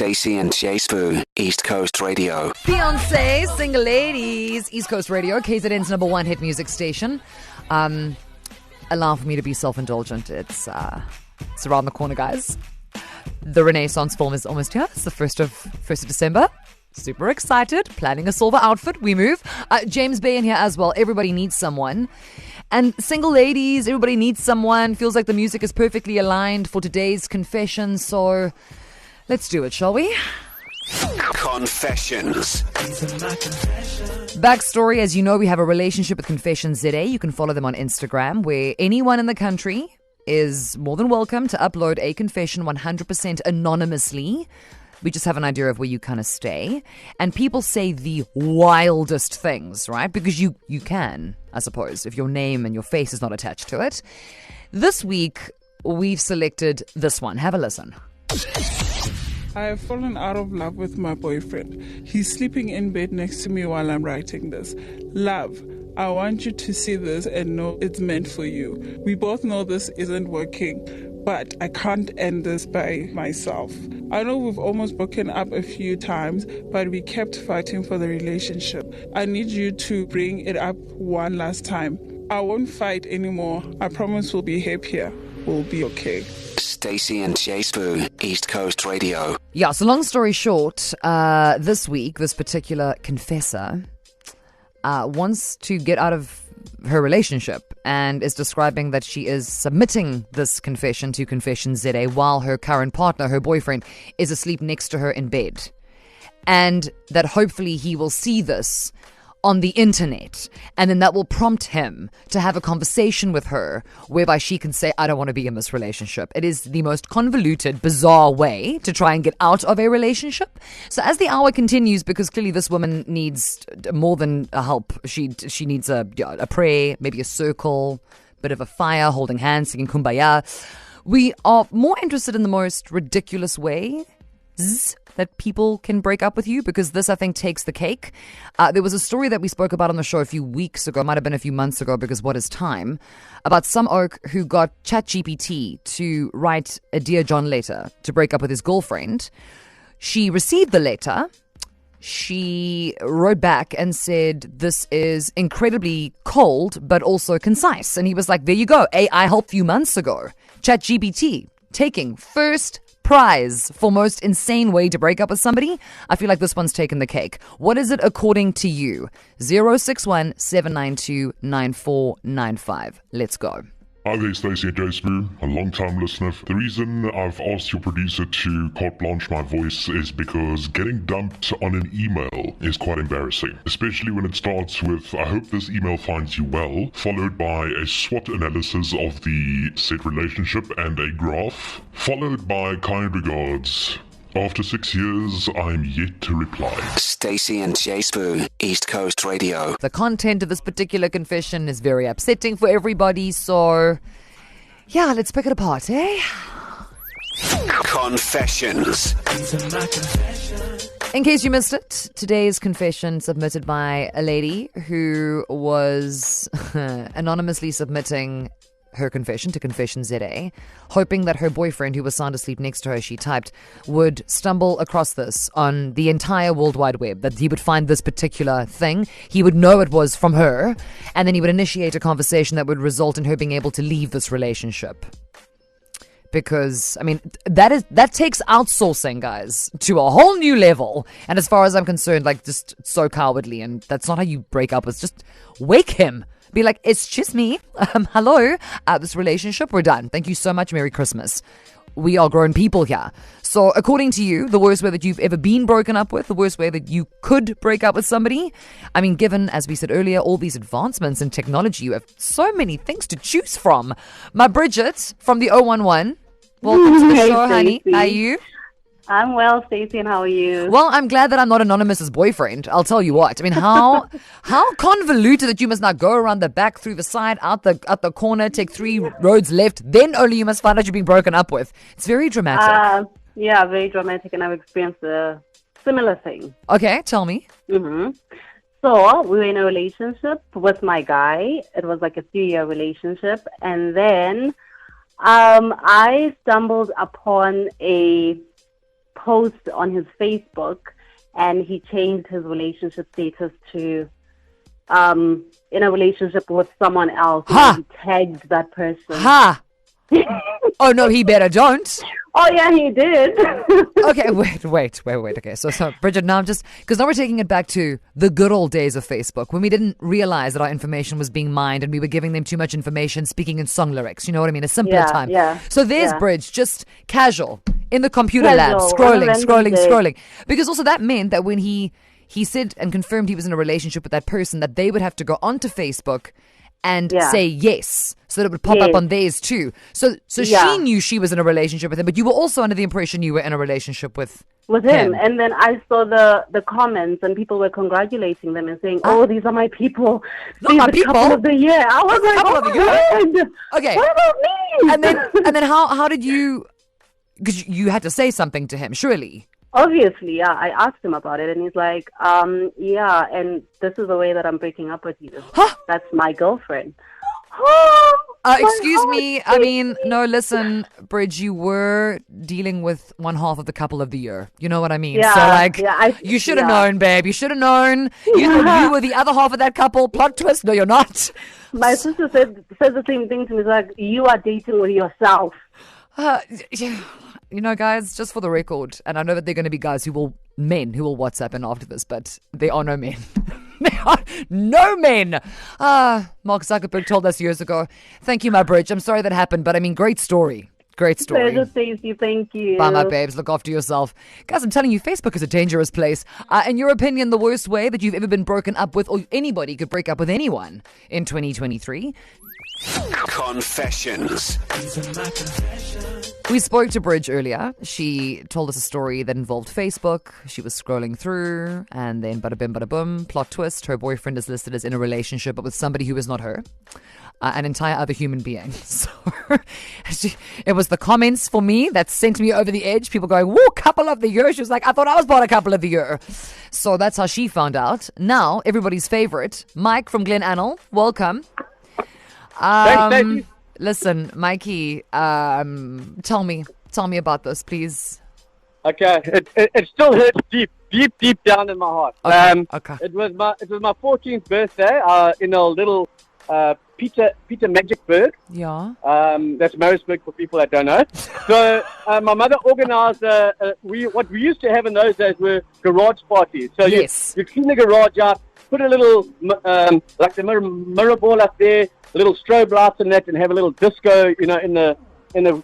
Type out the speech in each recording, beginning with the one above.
Stacey and Jay Spoo, East Coast Radio. Beyonce, Single Ladies, East Coast Radio, KZN's number one hit music station. Allow for me to be self-indulgent. It's around the corner, guys. The Renaissance film is almost here. It's the 1st of December. Super excited. Planning a silver outfit. We move. James Bay in here as well. Everybody needs someone. And single ladies, everybody needs someone. Feels like the music is perfectly aligned for today's confession. So let's do it, shall we? Confessions. Backstory, as you know, we have a relationship with Confessions ZA. You can follow them on Instagram, where anyone in the country is more than welcome to upload a confession 100% anonymously. We just have an idea of where you kind of stay. And people say the wildest things, right? Because you can, I suppose, if your name and your face is not attached to it. This week, we've selected this one. Have a listen. I have fallen out of love with my boyfriend. He's sleeping in bed next to me while I'm writing this. Love, I want you to see this and know it's meant for you. We both know this isn't working, but I can't end this by myself. I know we've almost broken up a few times, but we kept fighting for the relationship. I need you to bring it up one last time. I won't fight anymore. I promise we'll be happier. We'll be okay. Stacey and Jay Spoo, East Coast Radio. Yeah, so long story short, this week, this particular confessor wants to get out of her relationship and is describing that she is submitting this confession to Confessions ZA while her current partner, her boyfriend, is asleep next to her in bed. And that hopefully he will see this on the internet, and then that will prompt him to have a conversation with her whereby she can say, I don't want to be in this relationship. It is the most convoluted, bizarre way to try and get out of a relationship. So as the hour continues, because clearly this woman needs more than a help, she needs a prayer, maybe a circle, bit of a fire, holding hands, singing Kumbaya. We are more interested in the most ridiculous way that people can break up with you, because this, I think, takes the cake. There was a story that we spoke about on the show a few weeks ago, might have been a few months ago, because what is time, about some oak who got ChatGPT to write a Dear John letter to break up with his girlfriend. She received the letter. She wrote back and said, this is incredibly cold, but also concise. And he was like, there you go. AI helped a few months ago. ChatGPT taking first prize for most insane way to break up with somebody. I feel like this one's taken the cake. What is it according to you? 061 792 9495. Let's go. Hi there, Stacey and Jay Spoo, a long-time listener. The reason I've asked your producer to carte blanche my voice is because getting dumped on an email is quite embarrassing, especially when it starts with, I hope this email finds you well, followed by a SWOT analysis of the said relationship and a graph, followed by kind regards. After 6 years, I'm yet to reply. Stacey and Jay Spoo, East Coast Radio. The content of this particular confession is very upsetting for everybody, so yeah, let's pick it apart, eh? Confessions. In case you missed it, today's confession submitted by a lady who was anonymously submitting her confession to Confessions ZA, hoping that her boyfriend, who was sound asleep next to her, she typed, would stumble across this on the entire World Wide Web, that he would find this particular thing, he would know it was from her, and then he would initiate a conversation that would result in her being able to leave this relationship. Because, I mean, that takes outsourcing, guys, to a whole new level. And as far as I'm concerned, like, just so cowardly. And that's not how you break up. It's just wake him. Be like, it's just me. Hello. This relationship, we're done. Thank you so much. Merry Christmas. We are grown people here. So according to you, the worst way that you've ever been broken up with, the worst way that you could break up with somebody, I mean, given, as we said earlier, all these advancements in technology, you have so many things to choose from. My Bridget from the 011. Welcome to the show, honey. How are you? I'm well, Stacey, and how are you? Well, I'm glad that I'm not Anonymous's boyfriend. I'll tell you what. I mean, how convoluted that you must now go around the back, through the side, out the corner, take 3 roads left, then only you must find out you're being broken up with. It's very dramatic. Yeah, very dramatic, and I've experienced a similar thing. Okay, tell me. So we were in a relationship with my guy. It was like a 3-year relationship, and then I stumbled upon a post on his Facebook, and he changed his relationship status to in a relationship with someone else. Ha! And he tagged that person. Ha! Oh, no, he better don't. Oh, yeah, he did. Okay, wait. Okay, so Bridget, now because now we're taking it back to the good old days of Facebook when we didn't realize that our information was being mined and we were giving them too much information, speaking in song lyrics. You know what I mean? A simpler time. Yeah. So there's Bridge, just casual in the computer lab, Casual, scrolling. Because also that meant that when he said and confirmed he was in a relationship with that person, that they would have to go onto Facebook and say yes, so that it would pop up on theirs too. So she knew she was in a relationship with him, but you were also under the impression you were in a relationship with him. And then I saw the comments, and people were congratulating them and saying, "Oh, these are my people. Not my people. Couple of the year." I was like, couple of the year. Okay. What about me? And then how did you? Because you had to say something to him, surely. Obviously, yeah. I asked him about it, and he's like, yeah, and this is the way that I'm breaking up with you. Huh? That's my girlfriend. Excuse me. I mean, no, listen, Bridge, you were dealing with one half of the couple of the year. You know what I mean? Yeah, so, like, you should have known, babe. You should have known. You thought you were the other half of that couple. Plot twist. No, you're not. My sister said the same thing to me. It's like, you are dating with yourself. You know, guys, just for the record, and I know that there are going to be men who will WhatsApp in after this, but there are no men. There are no men. Mark Zuckerberg told us years ago. Thank you, my Bridge. I'm sorry that happened, but I mean, great story. Great story. Pleasure, Stacey. Thank you. Bye, my babes. Look after yourself. Guys, I'm telling you, Facebook is a dangerous place. In your opinion, the worst way that you've ever been broken up with, or anybody could break up with anyone in 2023? Confessions. We spoke to Bridge earlier. She told us a story that involved Facebook. She was scrolling through, and then bada bim, bada boom, plot twist. Her boyfriend is listed as in a relationship, but with somebody who is not her. An entire other human being. So it was the comments for me that sent me over the edge. People going, woo, couple of the year. She was like, I thought I was born a couple of the year. So that's how she found out. Now, everybody's favorite, Mike from Glen Anil. Welcome. Thanks, Stacey. Listen, Mikey, tell me about this, please. Okay, it still hurts deep down in my heart. Okay. It was my 14th birthday in a little Peter Magicburg. Yeah. That's Maritzburg for people that don't know. So my mother organised what we used to have in those days were garage parties. So you clean the garage out, put a little like the mirror ball up there, a little strobe lights and that, and have a little disco, you know, in the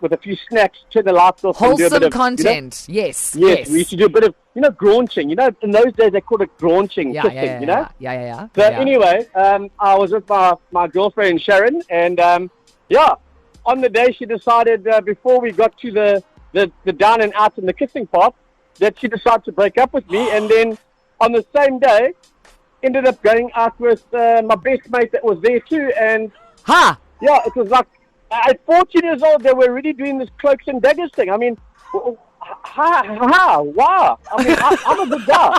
with a few snacks, turn the lights off. Wholesome and do a bit of, content. You know, Yes. we used to do a bit of, graunching. You know, in those days they called it graunching, kissing, you know? Yeah. So anyway, I was with my girlfriend Sharon, and on the day she decided, before we got to the down and out and the kissing part, that she decided to break up with me, and then on the same day, ended up going out with my best mate that was there too, and it was like, at 14 years old, they were already doing this cloaks and daggers thing. I mean, why? I mean, I'm a good guy.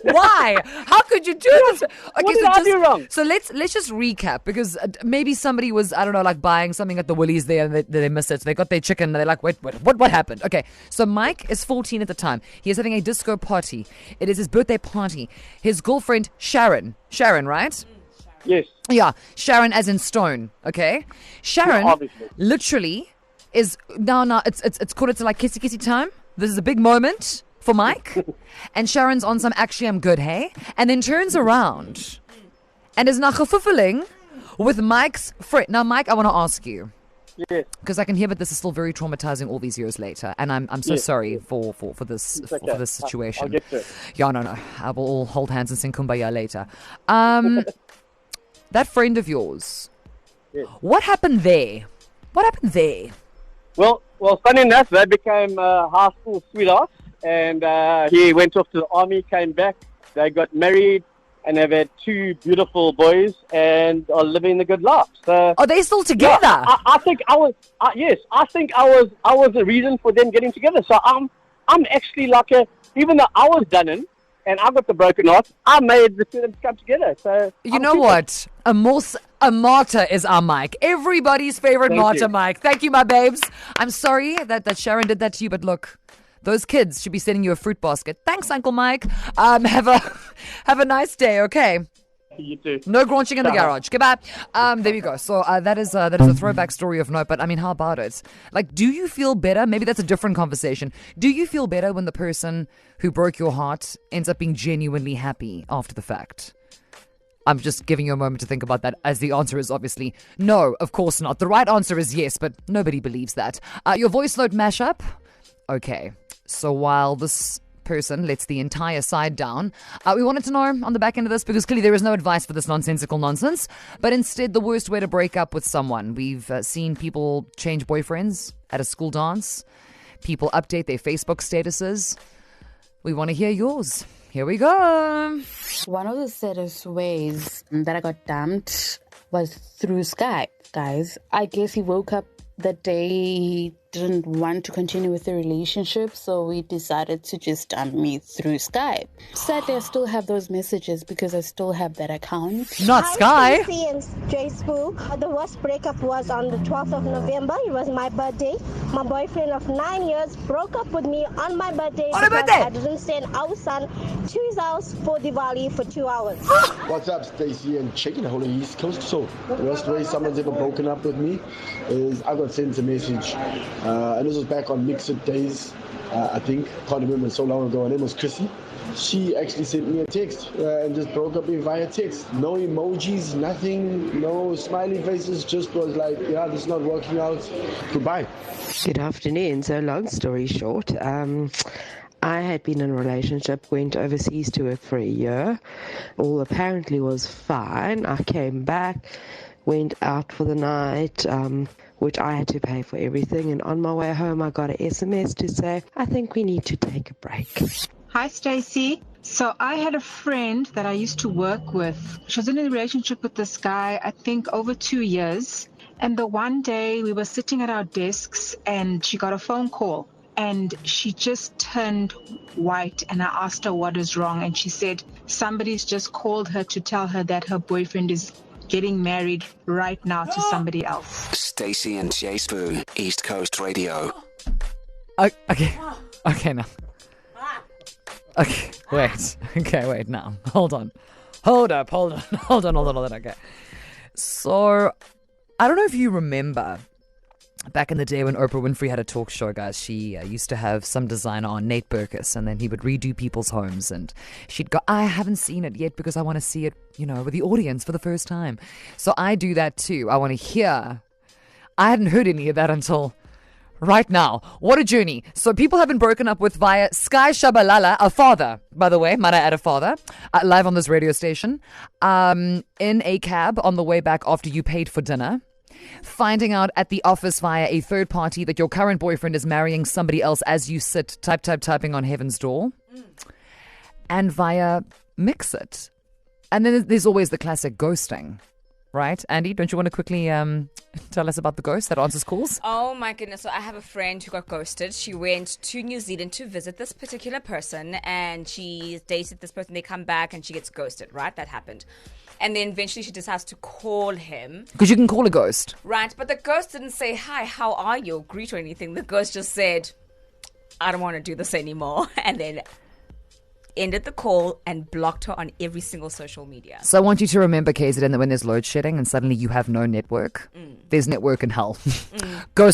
Why? How could you do this? Okay, what did I do wrong? So let's just recap, because maybe somebody was, I don't know, like buying something at the Woolies there and they missed it. So they got their chicken and they're like, wait, what happened? Okay, so Mike is 14 at the time. He is having a disco party. It is his birthday party. His girlfriend, Sharon, right? Yes. Yeah, Sharon as in stone, okay? Sharon literally is now it's quarter to like kissy time. This is a big moment for Mike. And Sharon's on some actually I'm good, hey? And then turns around and is now gefuffeling with Mike's friend. Now, Mike, I want to ask you. Yes. Because I can hear that this is still very traumatizing all these years later, and I'm so sorry for this for this situation. I'll get to it. Yeah, no. I will all hold hands and sing Kumbaya later. That friend of yours. Yes. What happened there? Well, funny enough, they became high school sweethearts, and he went off to the army, came back, they got married, and they've had two beautiful boys, and are living the good life. So, are they still together? Yeah, I think I was. Yes, I think I was the reason for them getting together. So I'm actually like even though I was done in, and I got the broken heart, I made the two of them come together. So you know what? A martyr is our Mike. Everybody's favorite martyr, Mike. Thank you, my babes. I'm sorry that Sharon did that to you, but look, Those kids should be sending you a fruit basket. Thanks, Uncle Mike. Have a nice day, okay? You too. No graunching in the garage. Goodbye. There we go. So that is a throwback story of note. But I mean, how about it? Like, do you feel better? Maybe that's a different conversation. Do you feel better when the person who broke your heart ends up being genuinely happy after the fact? I'm just giving you a moment to think about that, as the answer is obviously no, of course not. The right answer is yes, but nobody believes that. Your voice note mashup? Okay. So while this person lets the entire side down, we wanted to know on the back end of this, because clearly there is no advice for this nonsensical nonsense, but instead the worst way to break up with someone. We've seen people change boyfriends at a school dance. People update their Facebook statuses. We want to hear yours. Here we go. One of the saddest ways that I got dumped was through Skype, guys. I guess he woke up that day, didn't want to continue with the relationship, so we decided to just dump me through Skype. Sadly, I still have those messages because I still have that account. Not Sky. Stacey and J-Spoo. The worst breakup was on the 12th of November. It was my birthday. My boyfriend of 9 years broke up with me on my birthday On a because birthday? I didn't send our son to his house for Diwali for 2 hours. What's up, Stacey and Chicken Hole in the East Coast? So, the worst way someone's ever broken up with me is I got sent a message, and this was back on Mixed days, I think. Can't remember, so long ago. Her name was Chrissy. She actually sent me a text and just broke up me via text. No emojis, nothing, no smiley faces, just was like, yeah, this is not working out. Goodbye. Good afternoon. So long story short, I had been in a relationship, went overseas to work for a year. All apparently was fine. I came back, went out for the night, which I had to pay for everything. And on my way home, I got an SMS to say, I think we need to take a break. Hi, Stacey. So I had a friend that I used to work with. She was in a relationship with this guy, I think over 2 years. And the one day we were sitting at our desks and she got a phone call and she just turned white, and I asked her what is wrong. And she said somebody's just called her to tell her that her boyfriend is getting married right now to somebody else. Stacey and J-Spoo, East Coast Radio. Okay, now. Okay, wait, now. Hold on. Okay. So, I don't know if you remember back in the day when Oprah Winfrey had a talk show, guys. She used to have some designer on, Nate Burkus, and then he would redo people's homes, and she'd go, I haven't seen it yet because I want to see it, with the audience for the first time. So I do that too. I want to hear. I hadn't heard any of that until right now. What a journey. So people have been broken up with via Sky Shabalala, a father, by the way, might I add a father, live on this radio station, in a cab on the way back after you paid for dinner. Finding out at the office via a third party that your current boyfriend is marrying somebody else as you sit typing on heaven's door. And via Mix It. And then there's always the classic ghosting. Right, Andy, don't you want to quickly tell us about the ghost that answers calls? Oh my goodness. So I have a friend who got ghosted. She went to New Zealand to visit this particular person and she dated this person. They come back and she gets ghosted, right? That happened. And then eventually she decides to call him. Because you can call a ghost. Right, but the ghost didn't say, hi, how are you, or greet or anything. The ghost just said, I don't want to do this anymore. And then ended the call and blocked her on every single social media. So I want you to remember, KZN, that when there's load shedding and suddenly you have no network, there's network in hell. Ghost